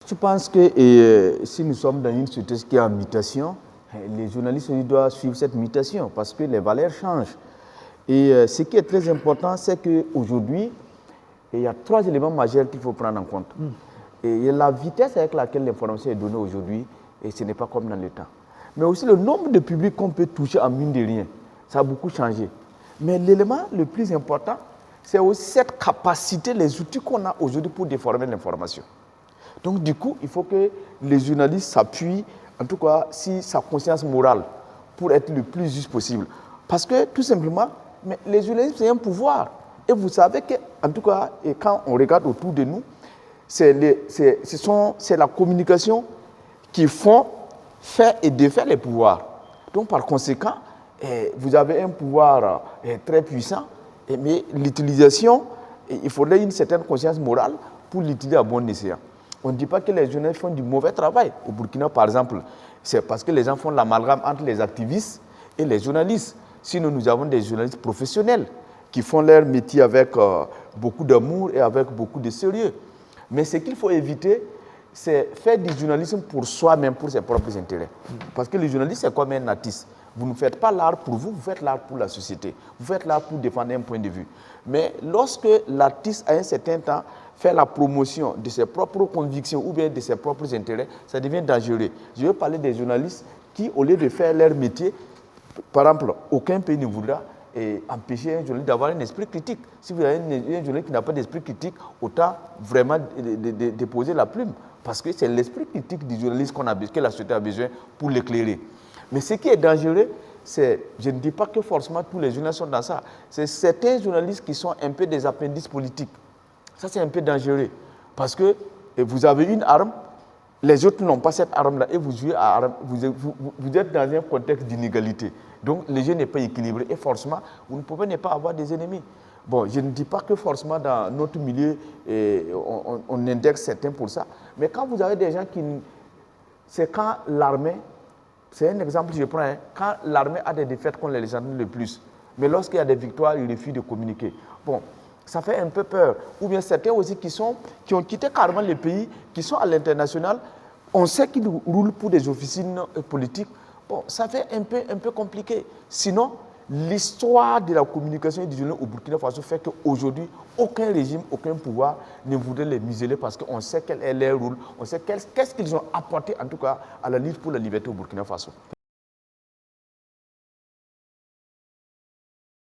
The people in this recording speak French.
Je pense que si nous sommes dans une société qui est en mutation, les journalistes doivent suivre cette mutation parce que les valeurs changent. Et ce qui est très important, c'est qu'aujourd'hui, il y a 3 éléments majeurs qu'il faut prendre en compte. Et il y a la vitesse avec laquelle l'information est donnée aujourd'hui, et ce n'est pas comme dans le temps. Mais aussi le nombre de publics qu'on peut toucher en mine de rien. Ça a beaucoup changé. Mais l'élément le plus important, c'est aussi cette capacité, les outils qu'on a aujourd'hui pour déformer l'information. Donc du coup, il faut que les journalistes s'appuient, en tout cas, sur sa conscience morale, pour être le plus juste possible. Parce que, tout simplement, mais les journalistes, c'est un pouvoir. Et vous savez qu'en tout cas, et quand on regarde autour de nous, c'est la communication qui fait et défait les pouvoirs. Donc par conséquent, vous avez un pouvoir très puissant, mais l'utilisation, il faudrait une certaine conscience morale pour l'utiliser à bon escient. On ne dit pas que les journalistes font du mauvais travail. Au Burkina, par exemple, c'est parce que les gens font l'amalgame entre les activistes et les journalistes. Sinon, nous avons des journalistes professionnels qui font leur métier avec beaucoup d'amour et avec beaucoup de sérieux. Mais ce qu'il faut éviter, c'est faire du journalisme pour soi-même, pour ses propres intérêts. Parce que le journaliste, c'est comme un artiste. Vous ne faites pas l'art pour vous, vous faites l'art pour la société. Vous faites l'art pour défendre un point de vue. Mais lorsque l'artiste, à un certain temps, fait la promotion de ses propres convictions ou bien de ses propres intérêts, ça devient dangereux. Je veux parler des journalistes qui, au lieu de faire leur métier, par exemple, aucun pays ne voudra empêcher un journaliste d'avoir un esprit critique. Si vous avez un journaliste qui n'a pas d'esprit critique, autant vraiment déposer la plume. Parce que c'est l'esprit critique du journaliste que la société a besoin pour l'éclairer. Mais ce qui est dangereux, c'est, je ne dis pas que forcément tous les journalistes sont dans ça, c'est certains journalistes qui sont un peu des appendices politiques. Ça, c'est un peu dangereux. Parce que vous avez une arme, les autres n'ont pas cette arme-là, et vous jouez à arme, vous êtes dans un contexte d'inégalité. Donc, le jeu n'est pas équilibré, et forcément, vous ne pouvez pas avoir des ennemis. Bon, je ne dis pas que forcément dans notre milieu, on indexe certains pour ça. Mais quand vous avez des gens qui... C'est quand l'armée... C'est un exemple que je prends. Quand l'armée a des défaites qu'on les entend le plus. Mais lorsqu'il y a des victoires, ils refusent de communiquer. Bon, ça fait un peu peur. Ou bien certains aussi qui ont quitté carrément le pays, qui sont à l'international. On sait qu'ils roulent pour des officines politiques. Bon, ça fait un peu compliqué. Sinon, l'histoire de la communication et du journalisme au Burkina Faso fait qu'aujourd'hui, aucun régime, aucun pouvoir ne voudrait les museler parce qu'on sait quel est leur rôle, on sait qu'est-ce qu'ils ont apporté en tout cas à la lutte pour la liberté au Burkina Faso.